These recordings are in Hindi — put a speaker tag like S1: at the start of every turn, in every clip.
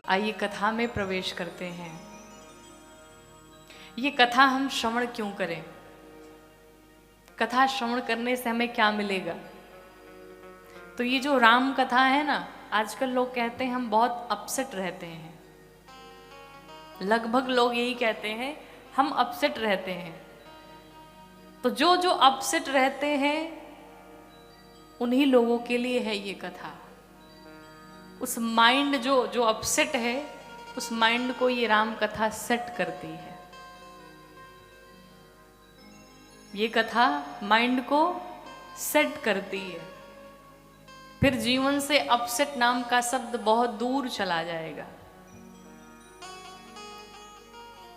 S1: आइए कथा में प्रवेश करते हैं। ये कथा हम श्रवण क्यों करें? कथा श्रवण करने से हमें क्या मिलेगा? तो ये जो राम कथा है ना, आजकल लोग कहते हैं हम बहुत अपसेट रहते हैं। लगभग लोग यही कहते हैं हम अपसेट रहते हैं। तो जो जो अपसेट रहते हैं उन्हीं लोगों के लिए है ये कथा। उस माइंड जो अपसेट है, उस माइंड को ये राम कथा सेट करती है। ये कथा माइंड को सेट करती है। फिर जीवन से अपसेट नाम का शब्द बहुत दूर चला जाएगा।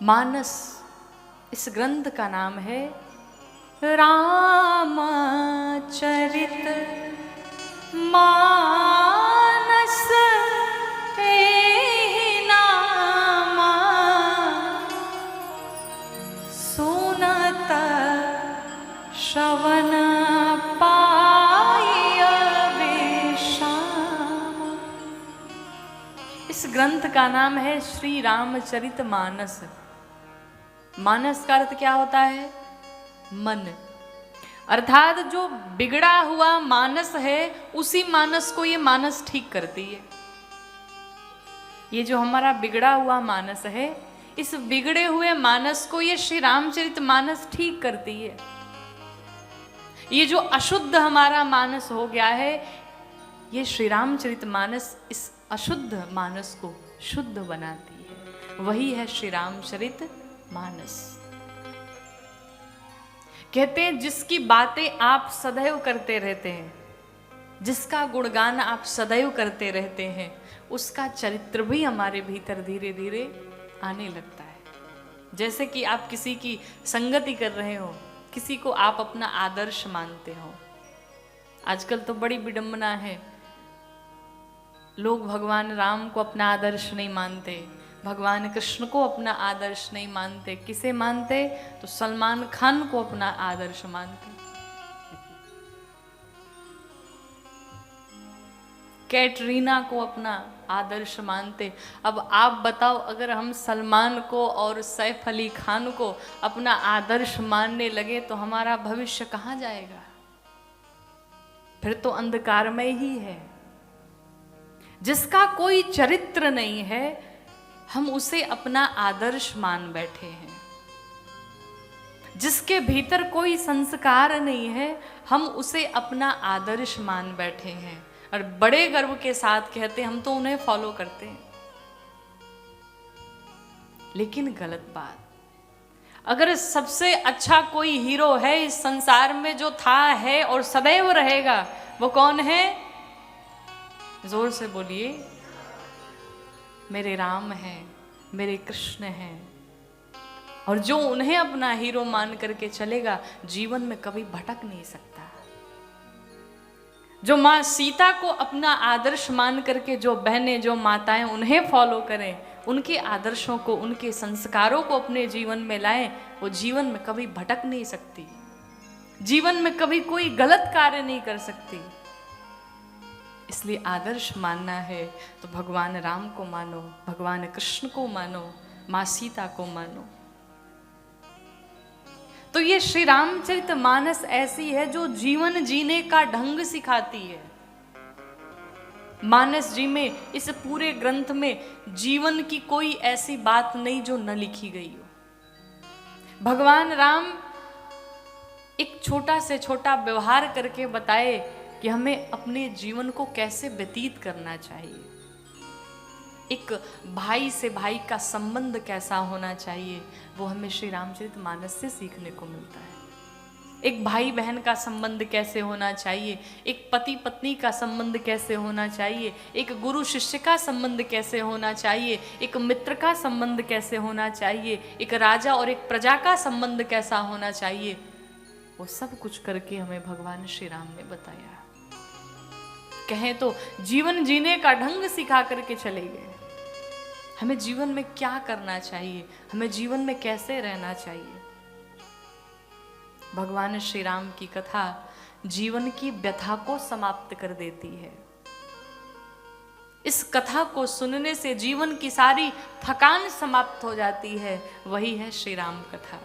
S1: मानस इस ग्रंथ का नाम है रामचरित मानस एहि नामा सुनत श्रवण पाय विश्राम। इस ग्रंथ का नाम है श्री रामचरित मानस। मानस का अर्थ क्या होता है? मन। अर्थात जो बिगड़ा हुआ मानस है, उसी मानस को ये मानस ठीक करती है। ये जो हमारा बिगड़ा हुआ मानस है, इस बिगड़े हुए मानस को ये श्री रामचरित मानस ठीक करती है। ये जो अशुद्ध हमारा मानस हो गया है, ये श्री रामचरित मानस इस अशुद्ध मानस को शुद्ध बनाती है। वही है श्री रामचरित मानस। कहते हैं जिसकी बातें आप सदैव करते रहते हैं, जिसका गुणगान आप सदैव करते रहते हैं, उसका चरित्र भी हमारे भीतर धीरे धीरे आने लगता है। जैसे कि आप किसी की संगति कर रहे हो, किसी को आप अपना आदर्श मानते हो। आजकल तो बड़ी विडंबना है, लोग भगवान राम को अपना आदर्श नहीं मानते, भगवान कृष्ण को अपना आदर्श नहीं मानते। किसे मानते? तो सलमान खान को अपना आदर्श मानते। कैटरीना को अपना आदर्श मानते। अब आप बताओ, अगर हम सलमान को और सैफ अली खान को अपना आदर्श मानने लगे तो हमारा भविष्य कहाँ जाएगा? फिर तो अंधकारमय ही है। जिसका कोई चरित्र नहीं है, हम उसे अपना आदर्श मान बैठे हैं। जिसके भीतर कोई संस्कार नहीं है, हम उसे अपना आदर्श मान बैठे हैं और बड़े गर्व के साथ कहते हैं हम तो उन्हें फॉलो करते हैं। लेकिन गलत बात। अगर सबसे अच्छा कोई हीरो है इस संसार में, जो था, है और सदैव रहेगा, वो कौन है? जोर से बोलिए। मेरे राम हैं, मेरे कृष्ण हैं। और जो उन्हें अपना हीरो मान करके चलेगा, जीवन में कभी भटक नहीं सकता। जो माँ सीता को अपना आदर्श मान करके जो बहनें, जो माताएं उन्हें फॉलो करें, उनके आदर्शों को, उनके संस्कारों को अपने जीवन में लाएं, वो जीवन में कभी भटक नहीं सकती, जीवन में कभी कोई गलत कार्य नहीं कर सकती। इसलिए आदर्श मानना है तो भगवान राम को मानो, भगवान कृष्ण को मानो, माँ सीता को मानो। तो ये श्री रामचरित मानस ऐसी है जो जीवन जीने का ढंग सिखाती है। मानस जी में, इस पूरे ग्रंथ में जीवन की कोई ऐसी बात नहीं जो न लिखी गई हो। भगवान राम एक छोटा से छोटा व्यवहार करके बताए कि हमें अपने जीवन को कैसे व्यतीत करना चाहिए। एक भाई से भाई का संबंध कैसा होना चाहिए, वो हमें श्री रामचरित मानस से सीखने को मिलता है। एक भाई बहन का संबंध कैसे होना चाहिए, एक पति पत्नी का संबंध कैसे होना चाहिए, एक गुरु शिष्य का संबंध कैसे होना चाहिए, एक मित्र का संबंध कैसे होना चाहिए, एक राजा और एक प्रजा का संबंध कैसा होना चाहिए, वो सब कुछ करके हमें भगवान श्री राम ने बताया। कहें तो जीवन जीने का ढंग सिखा करके चले गए। हमें जीवन में क्या करना चाहिए, हमें जीवन में कैसे रहना चाहिए। भगवान श्री राम की कथा जीवन की व्यथा को समाप्त कर देती है। इस कथा को सुनने से जीवन की सारी थकान समाप्त हो जाती है, वही है श्री राम कथा।